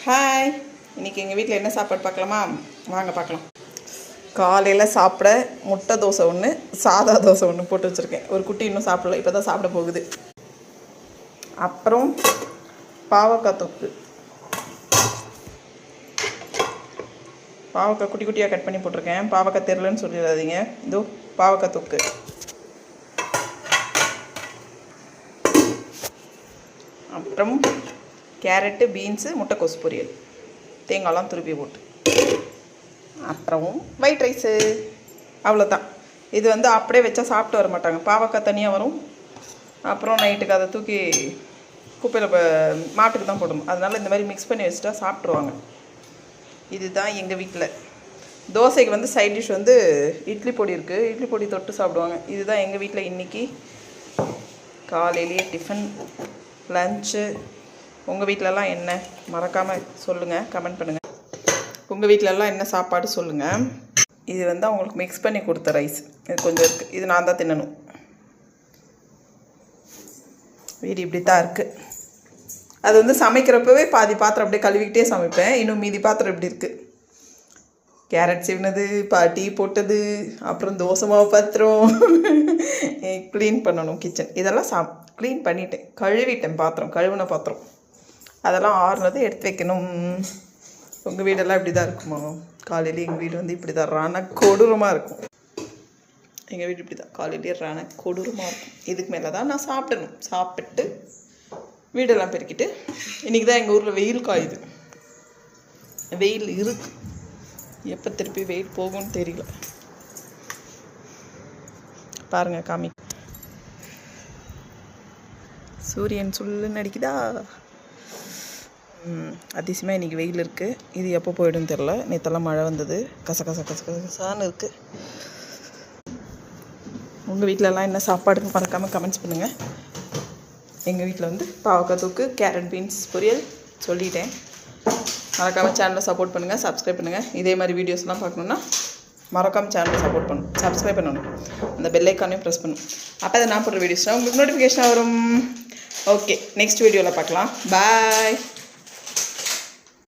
Hi, இன்றைக்கி எங்கள் வீட்டில் என்ன சாப்பாடு பார்க்கலாமா? வாங்க பார்க்கலாம். காலையில் சாப்பிட முட்டை தோசை ஒன்று, சாதா தோசை ஒன்று போட்டு வச்சுருக்கேன். ஒரு குட்டி இன்னும் சாப்பிடல, இப்போ தான் சாப்பிட போகுது. அப்புறம் பாவக்காய் தொக்கு. பாவக்காய் குட்டி குட்டியாக கட் பண்ணி போட்டிருக்கேன். பாவக்காய் தெரிலன்னு சொல்லிடாதீங்க. இதோ பாவக்காய் தொக்கு. அப்புறம் கேரட்டு, பீன்ஸு, முட்டைக்கோஸ் பொரியல், தேங்காய்லாம் துருப்பி போட்டு. அப்புறம் ஒயிட் ரைஸு. அவ்வளோதான். இது அப்படியே வச்சா சாப்பிட்டு வர மாட்டாங்க. பாவக்காய் தனியாக வரும். அப்புறம் நைட்டுக்கு அதை தூக்கி குப்பையில் மாட்டுக்கு தான் போடணும். அதனால் இந்த மாதிரி மிக்ஸ் பண்ணி வச்சுட்டா சாப்பிட்ருவாங்க. இதுதான் எங்கள் வீட்டில். தோசைக்கு சைட் டிஷ் இட்லி பொடி இருக்குது. இட்லி பொடி தொட்டு சாப்பிடுவாங்க. இதுதான் எங்கள் வீட்டில் இன்றைக்கி காலையிலேயே டிஃபன், லஞ்சு. உங்கள் வீட்டிலலாம் என்ன மறக்காமல் சொல்லுங்கள், கமெண்ட் பண்ணுங்கள். உங்கள் வீட்டிலலாம் என்ன சாப்பாடு சொல்லுங்கள். இது அவங்களுக்கு மிக்ஸ் பண்ணி கொடுத்த ரைஸ். இது கொஞ்சம் இருக்குது. இது நான் தான் தின்னணும். வீடு இப்படி தான் இருக்குது. அது சமைக்கிறப்பவே பாதி பாத்திரம் அப்படியே கழுவிக்கிட்டே சமைப்பேன். இன்னும் மீதி பாத்திரம் இப்படி இருக்குது. கேரட் சீவினது, டீ போட்டது, அப்புறம் தோசை மாவு பாத்திரம், க்ளீன் பண்ணணும் கிச்சன். இதெல்லாம் க்ளீன் பண்ணிட்டேன், கழுவிட்டேன். கழுவின பாத்திரம் அதெல்லாம் ஆறுனது எடுத்து வைக்கணும். உங்கள் வீடெல்லாம் இப்படி தான் இருக்குமா? காலையில் எங்கள் வீடு இப்படி தான் ரான கொடூரமாக இருக்கும். எங்கள் வீடு இப்படி தான் காலையிலேயே ரான கொடூரமாக இருக்கும். இதுக்கு மேலே தான் நான் சாப்பிடணும். சாப்பிட்டு வீடெல்லாம் பெருக்கிட்டு. இன்றைக்கி தான் எங்கள் ஊரில் வெயில் காயுது. வெயில் இருக்கு. எப்போ திருப்பி வெயில் போகும்னு தெரியல. பாருங்கள், காமி. சூரியன் சுள்ளுன்னு அடிக்குதா? அதிசயமாக இன்றைக்கி வெயில் இருக்குது. இது எப்போ போய்டுன்னு தெரில. நேற்றெல்லாம் மழை வந்தது. கசகசான்னு இருக்குது. உங்கள் வீட்டிலலாம் என்ன சாப்பாடுன்னு மறக்காமல் கமெண்ட்ஸ் பண்ணுங்கள். எங்கள் வீட்டில் பாவக்காய் தொக்கு, கேரட் பீன்ஸ் பொரியல் சொல்லிட்டேன். மறக்காமல் சேனலை சப்போர்ட் பண்ணுங்கள், சப்ஸ்கிரைப் பண்ணுங்கள். இதே மாதிரி வீடியோஸ்லாம் பார்க்கணுன்னா மறக்காமல் சேனலை சப்ஸ்கிரைப் பண்ணணும். அந்த பெல் ஐக்கானையும் ப்ரெஸ் பண்ணணும். அப்போ அதை நான் போடுற வீடியோஸ்னால் உங்களுக்கு நோட்டிஃபிகேஷனாக வரும். ஓகே, நெக்ஸ்ட் வீடியோவில் பார்க்கலாம். பாய்.